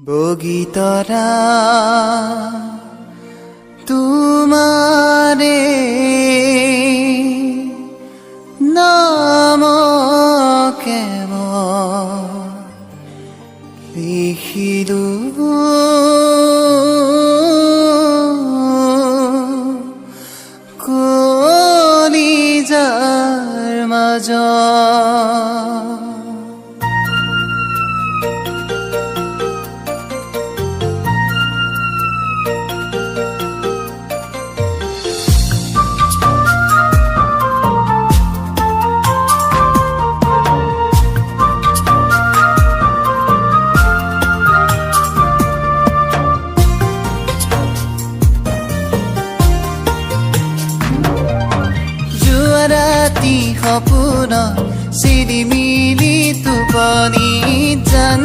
বগিতৰা তোমাৰে নাম কেৱল লিখিলো কলিজাৰ মাজত। ৰাতি সপোন চিৰিমিলি টোপনি জান